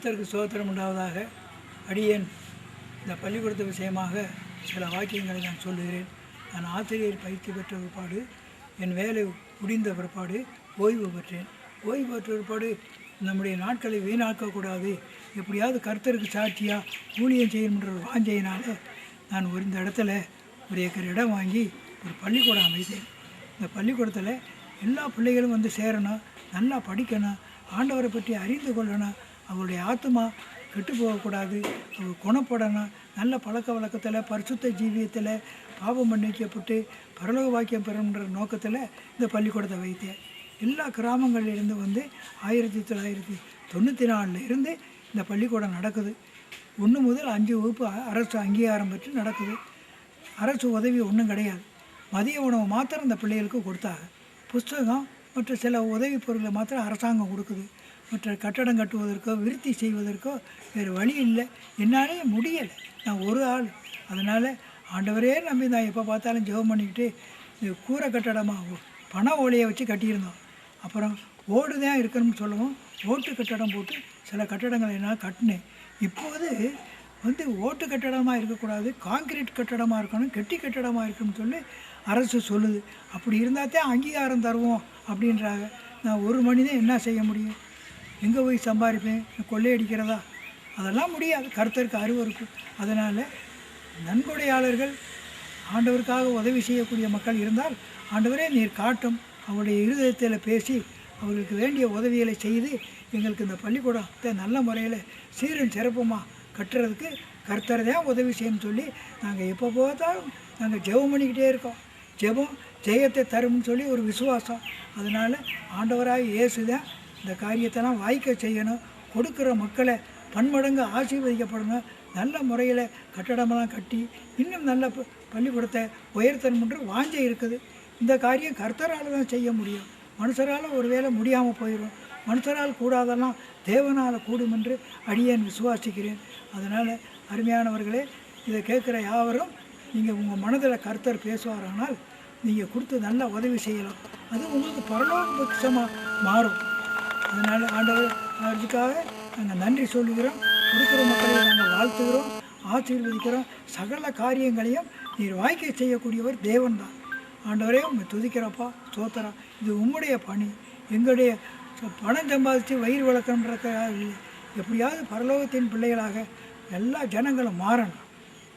கர்த்தருக்கு ஸ்தோத்திரம் உண்டாவதாக. அடியேன் இந்த பள்ளிக்கூடத்து விஷயமாக சில வாக்கியங்களை நான் சொல்லுகிறேன். நான் ஆசிரியர் பயிற்சி பெற்ற பிற்பாடு என் வேலை முடிந்த பிற்பாடு ஓய்வு பெற்றேன். ஓய்வு பெற்ற பிற்பாடு நம்முடைய நாட்களை வீணாக்கக்கூடாது, எப்படியாவது கர்த்தருக்கு சாட்சியாக ஊழியம் செய்யணுன்ற ஒரு வாஞ்சையினால் நான் இந்த இடத்துல ஒரு ஏக்கர் இடம் வாங்கி ஒரு பள்ளிக்கூடம் அமைத்தேன். இந்த பள்ளிக்கூடத்தில் எல்லா பிள்ளைகளும் வந்து சேரணும், நல்லா படிக்கணும், ஆண்டவரை பற்றி அறிந்து கொள்ளணும், அவருடைய ஆத்மா கெட்டு போகக்கூடாது, அவர் குணப்படணும், நல்ல பழக்க வழக்கத்தில் பரிசுத்த ஜீவியத்தில் பாவம் மன்னிக்கப்பட்டு பரலோக வாக்கியம் பெறணுன்ற நோக்கத்தில் இந்த பள்ளிக்கூடத்தை வைத்தேன். எல்லா கிராமங்களிலிருந்து வந்து 1994 இருந்து இந்த பள்ளிக்கூடம் நடக்குது. 1 முதல் 5 வகுப்பு அரசு அங்கீகாரம் பெற்று நடக்குது. அரசு உதவி ஒன்றும் கிடையாது. மதிய உணவு மாத்திரம் இந்த பிள்ளைகளுக்கு கொடுத்தாங்க. புஸ்தகம் மற்ற சில உதவி பொருட்களை மாத்திரம் அரசாங்கம் கொடுக்குது. மற்ற கட்டடம் கட்டுவதற்கோ விருத்தி செய்வதற்கோ வேறு வழி இல்லை, என்னாலே முடியலை. நான் ஒரு ஆள். அதனால் ஆண்டவரே நம்பி நான் எப்போ பார்த்தாலும் ஜெபம் பண்ணிக்கிட்டு இந்த கூரை கட்டடமாக பண ஓலையை வச்சு கட்டியிருந்தோம். அப்புறம் ஓடு தான் இருக்கணும்னு சொல்லவும் ஓட்டு கட்டடம் போட்டு சில கட்டடங்களை என்னால் கட்டினேன். இப்போது வந்து ஓட்டு கட்டடமாக இருக்கக்கூடாது, கான்கிரீட் கட்டடமாக இருக்கணும், கெட்டி கட்டடமாக இருக்கணும்னு சொல்லி அரசு சொல்லுது. அப்படி இருந்தால் தான் அங்கீகாரம் தருவோம் அப்படின்றாங்க. நான் ஒரு மனிதன் என்ன செய்ய முடியும்? எங்கே போய் சம்பாதிப்பேன்? கொள்ளையடிக்கிறதா? அதெல்லாம் முடியாது. கர்த்தருக்கு அறிவு இருக்கும். அதனால் நன்கொடையாளர்கள் ஆண்டவருக்காக உதவி செய்யக்கூடிய மக்கள் இருந்தால் ஆண்டவரே நீர் காட்டும், அவருடைய இருதயத்தில் பேசி அவர்களுக்கு வேண்டிய உதவிகளை செய்து எங்களுக்கு இந்த பள்ளிக்கூடத்தை நல்ல முறையில் சீரும் சிறப்புமாக கட்டுறதுக்கு கர்த்தர் தான் உதவி செய்யணும்னு சொல்லி நாங்கள் எப்போ பார்த்தாலும் நாங்கள் ஜெபம் பண்ணிக்கிட்டே இருக்கோம். ஜெபம் ஜெயத்தை தரும்னு சொல்லி ஒரு விசுவாசம். அதனால் ஆண்டவராக இயேசு தான் இந்த காரியத்தெல்லாம் வாய்க்க செய்யணும். கொடுக்குற மக்களை பன்மடங்கு ஆசீர்வதிக்கப்படணும். நல்ல முறையில் கட்டடமெல்லாம் கட்டி இன்னும் நல்ல பள்ளிக்கூடத்தை உயர்த்தணுன்ற வாஞ்சை இருக்குது. இந்த காரியம் கர்த்தரால் தான் செய்ய முடியும். மனுஷரால் ஒரு வேளை முடியாமல் போயிடும். மனுஷரால் கூடாதெல்லாம் தேவனால் கூடும் என்று அடியேன் விசுவாசிக்கிறேன். அதனால் அருமையானவர்களே, இதை கேட்குற யாவரும் நீங்கள் உங்கள் மனதில் கர்த்தர் பேசுவாரானால் நீங்கள் கொடுத்து நல்லா உதவி செய்யலாம். அது உங்களுக்கு பரலோக பட்சமாக மாறும். அதனால் ஆண்டவர் அதுக்காக நாங்கள் நன்றி சொல்லுகிறோம். கொடுக்குற மக்களை நாங்கள் வாழ்த்துகிறோம், ஆசீர்வதிக்கிறோம். சகல காரியங்களையும் நீர் வாய்க்க செய்யக்கூடியவர் தேவன் தான். ஆண்டவரே உங்களை துதிக்கிறப்பா, ஸ்தோத்திரம். இது உங்களுடைய பணி. எங்களுடைய பணம் சம்பாதிச்சு வயிறு வளர்க்கணுன்றதுக்காக இல்லை. எப்படியாவது பரலோகத்தின் பிள்ளைகளாக எல்லா ஜனங்களும் மாறணும்,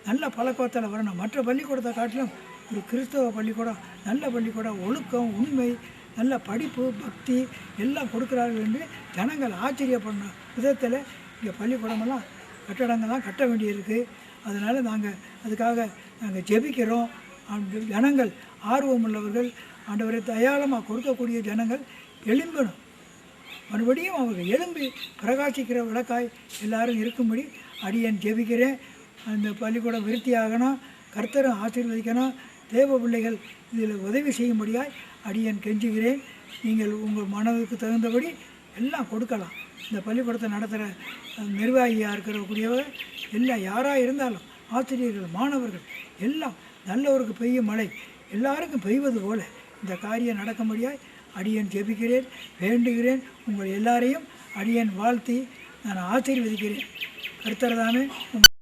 நல்ல பழக்கத்தில் வரணும். மற்ற பள்ளிக்கூடத்தை காட்டிலும் ஒரு கிறிஸ்தவ பள்ளிக்கூடம், நல்ல பள்ளிக்கூடம், ஒழுக்கம், உண்மை, நல்ல படிப்பு, பக்தி எல்லாம் கொடுக்குறார்கள் என்று ஜனங்கள் ஆச்சரியப்படணும் விதத்தில் இங்கே பள்ளிக்கூடமெல்லாம் கட்டடங்கள்லாம் கட்ட வேண்டியிருக்கு. அதனால் அதுக்காக நாங்கள் ஜெபிக்கிறோம். ஜனங்கள் ஆர்வம் உள்ளவர்கள், ஆண்டவரை தயாளமாக கொடுக்கக்கூடிய ஜனங்கள் எழும்பணும். மறுபடியும் அவர்கள் எழும்பி பிரகாசிக்கிற விளக்காய் எல்லாரும் இருக்கும்படி அடியேன் ஜெபிக்கிறேன். அந்த பள்ளிக்கூடம் விருத்தியாகணும், கர்த்தரும் ஆசீர்வதிக்கணும். தேவ பிள்ளைகள் இதில் உதவி செய்யும்படியாய் அடியேன் கெஞ்சுகிறேன். நீங்கள் உங்கள் மனதுக்கு தகுந்தபடி எல்லாம் கொடுக்கலாம். இந்த பள்ளிக்கூடத்தை நடத்துகிற நிர்வாகியாக இருக்கிறக்கூடியவர் எல்லாம் யாராக இருந்தாலும், ஆசிரியர்கள், மாணவர்கள் எல்லாம் நல்லவருக்கு பெய்யும் மழை எல்லாருக்கும் பெய்வது போல இந்த காரியம் நடக்கும்படியாய் அடியேன் ஜெபிக்கிறேன், வேண்டுகிறேன். உங்கள் எல்லாரையும் அடியேன் வாழ்த்தி நான் ஆசீர்வதிக்கிறேன். கர்த்தர் தாமே